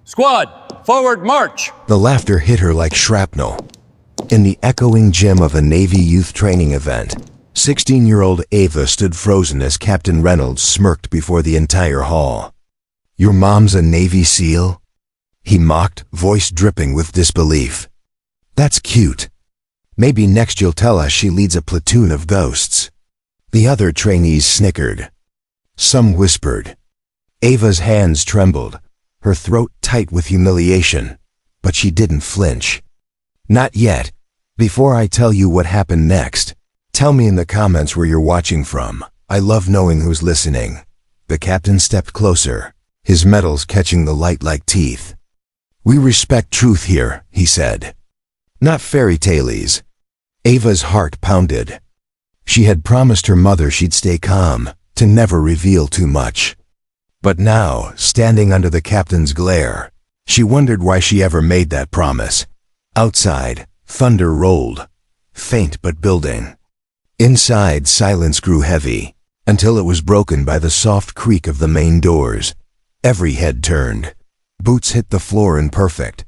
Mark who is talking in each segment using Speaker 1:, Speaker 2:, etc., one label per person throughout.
Speaker 1: Squad, forward march!
Speaker 2: The laughter hit her like shrapnel. In the echoing gym of a Navy youth training event, 16-year-old Ava stood frozen as Captain Reynolds smirked before the entire hall. "Your mom's a Navy SEAL?" he mocked, voice dripping with disbelief. "That's cute. Maybe next you'll tell us she leads a platoon of ghosts." The other trainees snickered. Some whispered. Ava's hands trembled, her throat tight with humiliation, but she didn't flinch. "Not yet. Before I tell you what happened next, tell me in the comments where you're watching from. I love knowing who's listening." The captain stepped closer, his metals catching the light like teeth. "We respect truth here," he said. "Not fairy tales." Ava's heart pounded. She had promised her mother she'd stay calm, to never reveal too much. But now, standing under the captain's glare, she wondered why she ever made that promise. Outside, thunder rolled, faint but building. Inside, silence grew heavy, until it was broken by the soft creak of the main doors. Every head turned. Boots hit the floor in perfect,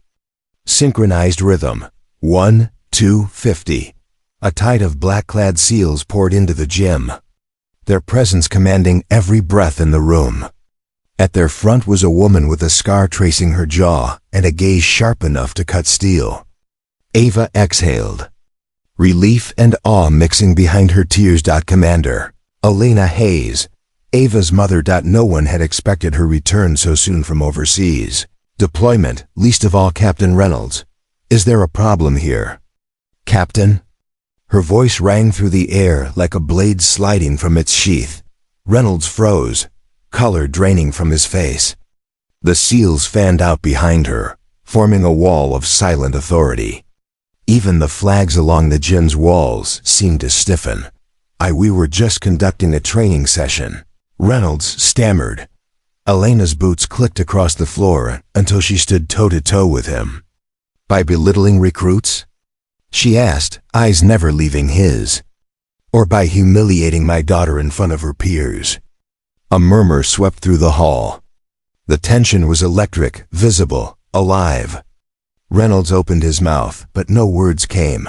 Speaker 2: synchronized rhythm. 1, 2, 50. A tide of black-clad SEALs poured into the gym, their presence commanding every breath in the room. At their front was a woman with a scar tracing her jaw and a gaze sharp enough to cut steel. Ava exhaled, relief and awe mixing behind her tears. Commander Elena Hayes, Ava's mother. No one had expected her return so soon from overseas deployment, least of all Captain Reynolds. "Is there a problem here, Captain?" Her voice rang through the air like a blade sliding from its sheath. Reynolds froze, color draining from his face. The SEALs fanned out behind her, forming a wall of silent authority. Even the flags along the gym's walls seemed to stiffen. We were just conducting a training session," Reynolds stammered. Elena's boots clicked across the floor until she stood toe-to-toe with him. "By belittling recruits?" she asked, eyes never leaving his. "Or by humiliating my daughter in front of her peers?" A murmur swept through the hall. The tension was electric, visible, alive. Reynolds opened his mouth, but no words came.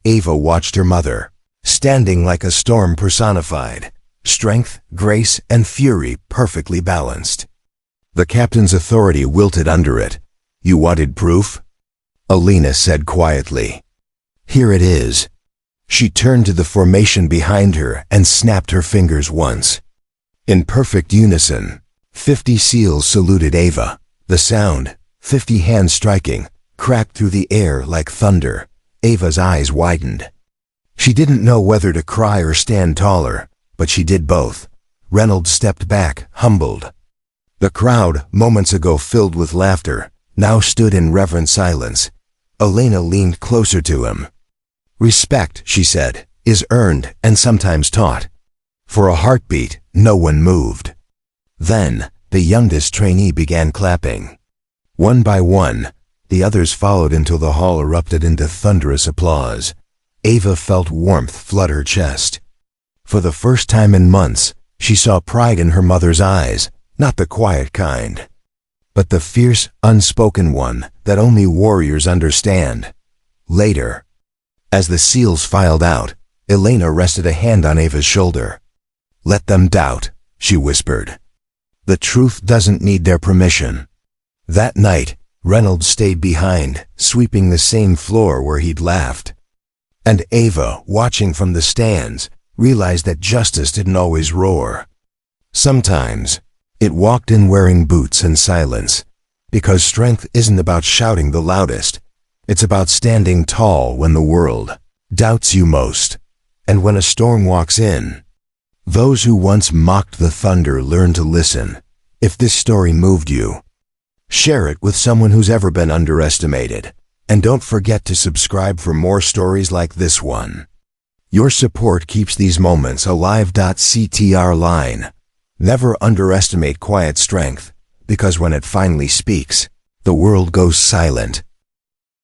Speaker 2: Ava watched her mother, standing like a storm personified, strength, grace, and fury perfectly balanced. The captain's authority wilted under it. "You wanted proof?" Elena said quietly. "Here it is." She turned to the formation behind her and snapped her fingers once. In perfect unison, 50 SEALs saluted Ava. The sound, 50 hands striking, cracked through the air like thunder. Ava's eyes widened. She didn't know whether to cry or stand taller, but she did both. Reynolds stepped back, humbled. The crowd, moments ago filled with laughter, now stood in reverent silence. Elena leaned closer to him. "Respect," she said, "is earned and sometimes taught." For a heartbeat, no one moved. Then, the youngest trainee began clapping. One by one, the others followed until the hall erupted into thunderous applause. Ava felt warmth flood her chest. For the first time in months, she saw pride in her mother's eyes, not the quiet kind, but the fierce, unspoken one that only warriors understand. Later, as the SEALs filed out, Elena rested a hand on Ava's shoulder. "Let them doubt," she whispered. "The truth doesn't need their permission." That night, Reynolds stayed behind, sweeping the same floor where he'd laughed. And Ava, watching from the stands, realized that justice didn't always roar. Sometimes, it walked in wearing boots and silence, because strength isn't about shouting the loudest. It's about standing tall when the world doubts you most. And when a storm walks in, those who once mocked the thunder learn to listen. If this story moved you, share it with someone who's ever been underestimated. And don't forget to subscribe for more stories like this one. Your support keeps these moments alive. CTR line. Never underestimate quiet strength, because when it finally speaks, the world goes silent.